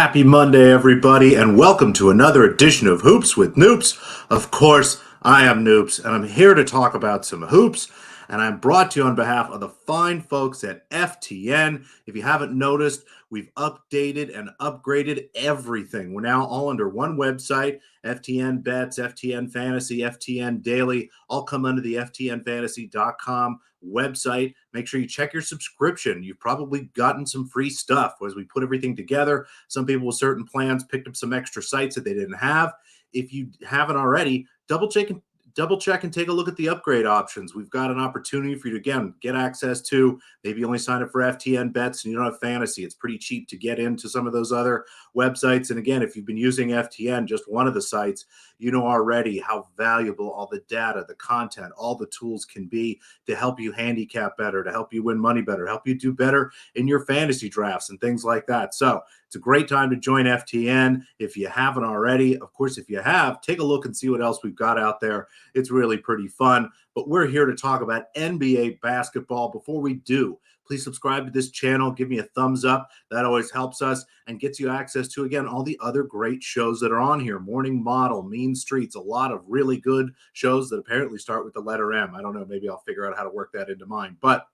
Happy Monday, everybody, and welcome to another edition of Hoops with Noops. Of course, I am Noops, and I'm here to talk about some hoops, and I'm brought to you on behalf of the fine folks at FTN. If you haven't noticed, we've updated and upgraded everything. We're now all under one website, FTN Bets, FTN Fantasy, FTN Daily, all come under the FTNFantasy.com website. Make sure you check your subscription. You've probably gotten some free stuff as we put everything together. Some people with certain plans picked up some extra sites that they didn't have. If you haven't already, double check and take a look at the upgrade options. We've got an opportunity for you to, again, get access to, maybe you only sign up for FTN Bets and you don't have fantasy. It's pretty cheap to get into some of those other websites. And again, if you've been using FTN, just one of the sites, you know already how valuable all the data, the content, all the tools can be to help you handicap better, to help you win money better, help you do better in your fantasy drafts and things like that. So it's a great time to join FTN if you haven't already. Of course, if you have, take a look and see what else we've got out there. It's really pretty fun. But we're here to talk about NBA basketball. Before we do, please subscribe to this channel. Give me a thumbs up. That always helps us and gets you access to, again, all the other great shows that are on here. Morning Model, Mean Streets, a lot of really good shows that apparently start with the letter M. I don't know. Maybe I'll figure out how to work that into mine. But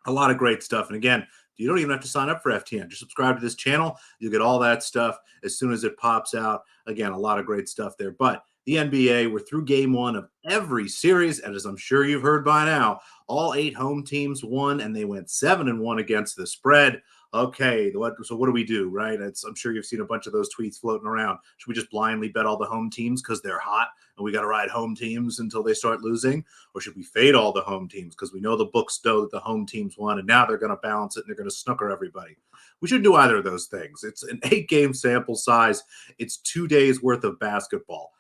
a lot of great stuff. And again, you don't even have to sign up for FTN. Just subscribe to this channel. You'll get all that stuff as soon as it pops out. Again, a lot of great stuff there. But the NBA, we're through game one of every series. And as I'm sure you've heard by now, all 8 home teams won, and they went 7-1 against the spread. Okay, so what do we do, right? I'm sure you've seen a bunch of those tweets floating around. Should we just blindly bet all the home teams because they're hot and we got to ride home teams until they start losing? Or should we fade all the home teams because we know the books know that the home teams won and now they're going to balance it and they're going to snooker everybody? We shouldn't do either of those things. It's an 8-game sample size. It's 2 days worth of basketball.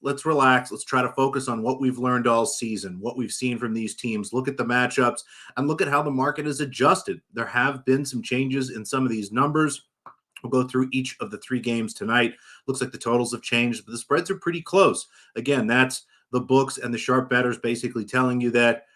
Let's relax. Let's try to focus on what we've learned all season, what we've seen from these teams, look at the matchups, and look at how the market has adjusted. There have been some changes in some of these numbers. We'll go through each of the 3 games tonight. Looks like the totals have changed, but the spreads are pretty close. Again, that's the books and the sharp bettors basically telling you that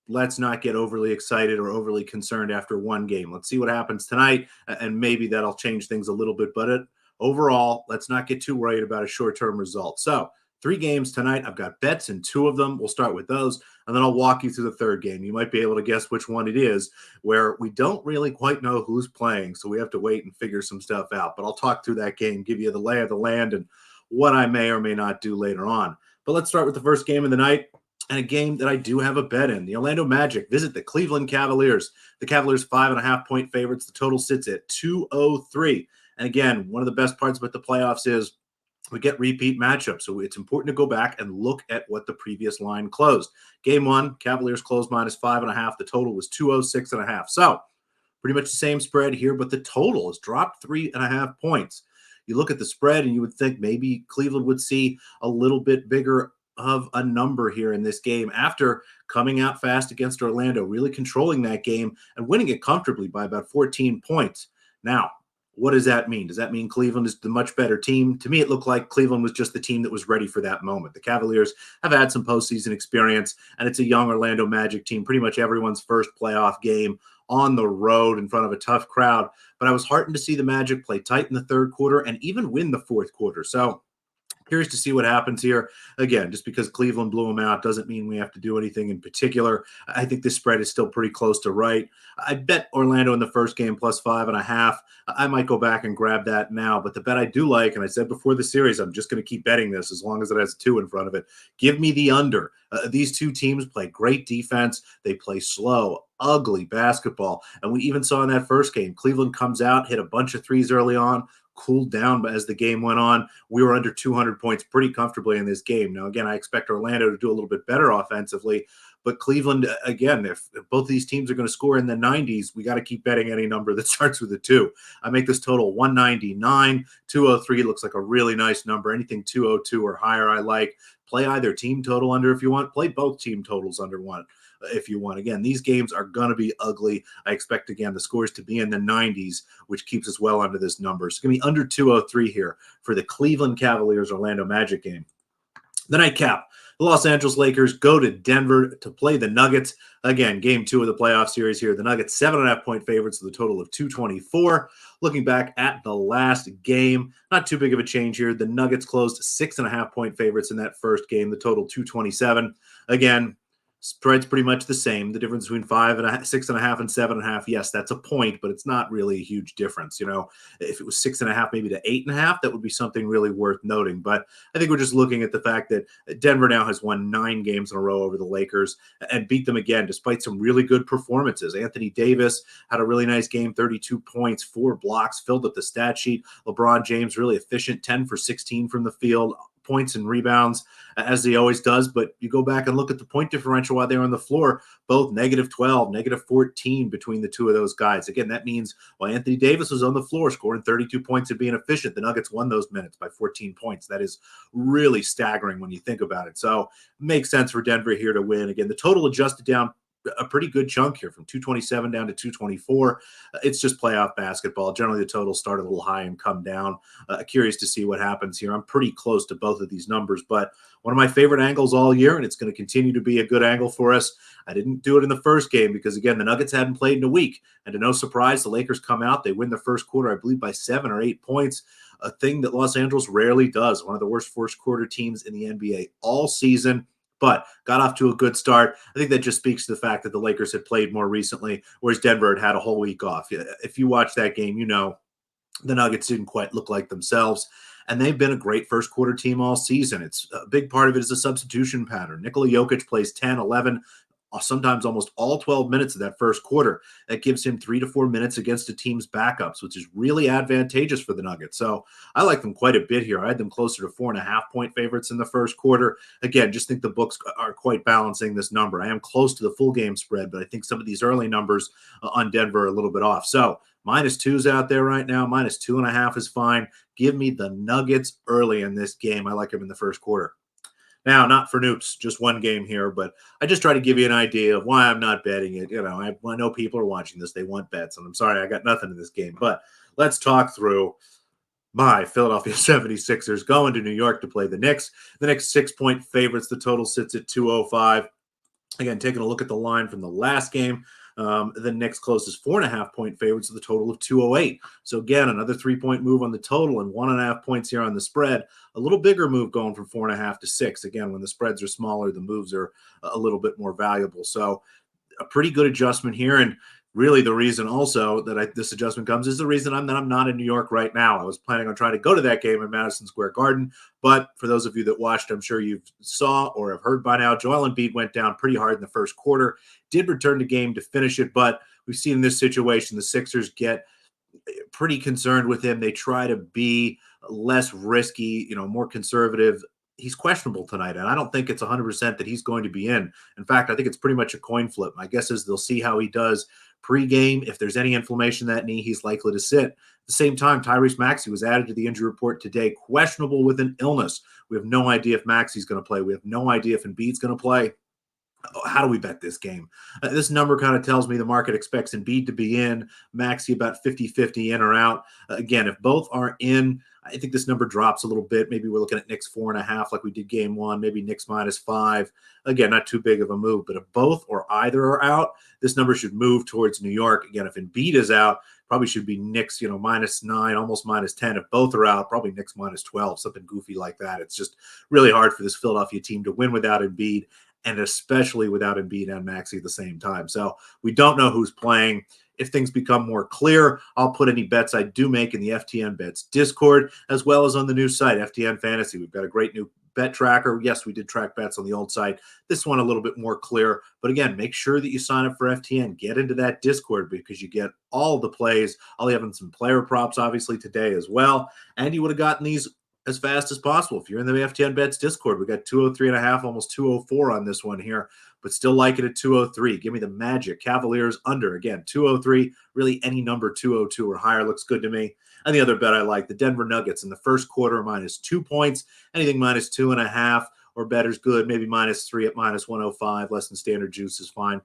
let's not get overly excited or overly concerned after one game. Let's see what happens tonight, and maybe that'll change things a little bit. But overall, let's not get too worried about a short-term result. So 3 games tonight. I've got bets in 2 of them. We'll start with those, and then I'll walk you through the 3rd game. You might be able to guess which one it is, where we don't really quite know who's playing, so we have to wait and figure some stuff out. But I'll talk through that game, give you the lay of the land and what I may or may not do later on. But let's start with the first game of the night, and a game that I do have a bet in. The Orlando Magic visit the Cleveland Cavaliers. The Cavaliers 5.5-point favorites. The total sits at 203. And again, one of the best parts about the playoffs is we get repeat matchups. So it's important to go back and look at what the previous line closed. Game 1, Cavaliers closed -5.5. The total was 206.5. So pretty much the same spread here, but the total has dropped 3.5 points. You look at the spread and you would think maybe Cleveland would see a little bit bigger of a number here in this game after coming out fast against Orlando, really controlling that game and winning it comfortably by about 14 points. Now, what does that mean? Does that mean Cleveland is the much better team? To me, it looked like Cleveland was just the team that was ready for that moment. The Cavaliers have had some postseason experience, and it's a young Orlando Magic team, pretty much everyone's first playoff game on the road in front of a tough crowd. But I was heartened to see the Magic play tight in the 3rd quarter and even win the 4th quarter. So curious to see what happens here. Again, just because Cleveland blew them out doesn't mean we have to do anything in particular. I think this spread is still pretty close to right. I bet Orlando in the first game +5.5. I might go back and grab that now, but the bet I do like, and I said before the series, I'm just going to keep betting this as long as it has 2 in front of it. Give me the under. These 2 teams play great defense. They play slow, ugly basketball. And we even saw in that first game, Cleveland comes out, hit a bunch of threes early on, cooled down as the game went on. We were under 200 points pretty comfortably in this game. Now, again, I expect Orlando to do a little bit better offensively, but Cleveland, again, if both these teams are going to score in the 90s, we got to keep betting any number that starts with a 2. I make this total 199. 203 looks like a really nice number. Anything 202 or higher I like. Play either team total under if you want. Play both team totals under one if you want. Again, these games are going to be ugly. I expect, again, the scores to be in the 90s, which keeps us well under this number. It's going to be under 203 here for the Cleveland Cavaliers Orlando Magic game. The nightcap, The Los Angeles Lakers go to Denver to play the Nuggets. Again, game 2 of the playoff series here. The Nuggets 7.5-point favorites with a total of 224. Looking back at the last game, not too big of a change here. The Nuggets closed 6.5-point favorites in that first game, the total 227. Again, spread's pretty much the same. The difference between 6.5, and 7.5, yes, that's a point, but it's not really a huge difference. If it was 6.5, maybe to 8.5, that would be something really worth noting. But I think we're just looking at the fact that Denver now has won 9 games in a row over the Lakers and beat them again, despite some really good performances. Anthony Davis had a really nice game, 32 points, 4 blocks, filled up the stat sheet. LeBron James really efficient, 10 for 16 from the field, points and rebounds as he always does. But you go back and look at the point differential while they were on the floor, both -12, -14 between the two of those guys. Again, that means while Anthony Davis was on the floor scoring 32 points and being efficient, the Nuggets won those minutes by 14 points. That is really staggering when you think about it. So it makes sense for Denver here to win. Again, the total adjusted down a pretty good chunk here from 227 down to 224. It's just playoff basketball. Generally, the totals start a little high and come down. Curious to see what happens here. I'm pretty close to both of these numbers, but one of my favorite angles all year, and it's going to continue to be a good angle for us. I didn't do it in the first game because, again, the Nuggets hadn't played in a week. And to no surprise, the Lakers come out. They win the first quarter, I believe, by 7 or 8 points, a thing that Los Angeles rarely does. One of the worst first quarter teams in the NBA all season, but got off to a good start. I think that just speaks to the fact that the Lakers had played more recently, whereas Denver had a whole week off. If you watch that game, the Nuggets didn't quite look like themselves, and they've been a great first quarter team all season. It's a big part of it is a substitution pattern. Nikola Jokic plays 10, 11, sometimes almost all 12 minutes of that first quarter. That gives him 3 to 4 minutes against a team's backups, which is really advantageous for the Nuggets. So I like them quite a bit here. I had them closer to 4.5-point favorites in the first quarter. Again, just think the books are quite balancing this number. I am close to the full game spread, but I think some of these early numbers on Denver are a little bit off. So -2's out there right now. -2.5 is fine. Give me the Nuggets early in this game. I like them in the first quarter. Now, not for Noops, just one game here, but I just try to give you an idea of why I'm not betting it. I know people are watching this. They want bets, and I'm sorry, I got nothing in this game. But let's talk through my Philadelphia 76ers going to New York to play the Knicks. The Knicks 6-point favorites. The total sits at 205. Again, taking a look at the line from the last game, the Knicks closest 4.5-point favorites with a total of 208. So again, another 3-point move on the total and 1.5 points here on the spread. A little bigger move going from 4.5 to 6. Again, when the spreads are smaller, the moves are a little bit more valuable. So a pretty good adjustment here. And really the reason also that this adjustment comes is the reason I'm not in New York right now. I was planning on trying to go to that game in Madison Square Garden. But for those of you that watched, I'm sure you saw or have heard by now, Joel Embiid went down pretty hard in the first quarter, did return the game to finish it. But we've seen in this situation, the Sixers get pretty concerned with him. They try to be less risky, more conservative. He's questionable tonight, and I don't think it's 100% that he's going to be in. In fact, I think it's pretty much a coin flip. My guess is they'll see how he does pregame. If there's any inflammation in that knee, he's likely to sit. At the same time, Tyrese Maxey was added to the injury report today, questionable with an illness. We have no idea if Maxey's going to play. We have no idea if Embiid's going to play. How do we bet this game? This number kind of tells me the market expects Embiid to be in, Maxey about 50-50 in or out. Again, if both are in, I think this number drops a little bit. Maybe we're looking at Knicks 4.5 like we did game 1, maybe Knicks -5. Again, not too big of a move, but if both or either are out, this number should move towards New York. Again, if Embiid is out, probably should be Knicks, -9, almost -10. If both are out, probably Knicks -12, something goofy like that. It's just really hard for this Philadelphia team to win without Embiid, and especially without Embiid and Maxey at the same time. So we don't know who's playing. If things become more clear, I'll put any bets I do make in the FTN Bets Discord, as well as on the new site, FTN Fantasy. We've got a great new bet tracker. Yes, we did track bets on the old site. This one a little bit more clear. But again, make sure that you sign up for FTN. Get into that Discord because you get all the plays. I'll have some player props, obviously, today as well. And you would have gotten these as fast as possible. If you're in the FTN Bets Discord, we got 203.5, almost 204 on this one here, but still like it at 203. Give me the Magic. Cavaliers under, again, 203. Really any number 202 or higher looks good to me. And the other bet I like, the Denver Nuggets in the first quarter, -2 points. Anything -2.5 or better's good. Maybe -3 at -105. Less than standard juice is fine.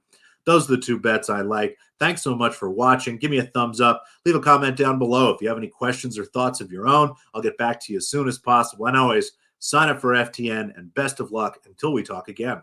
Those are the two bets I like. Thanks so much for watching. Give me a thumbs up. Leave a comment down below if you have any questions or thoughts of your own. I'll get back to you as soon as possible. And always, Sign up for FTN, and best of luck until we talk again.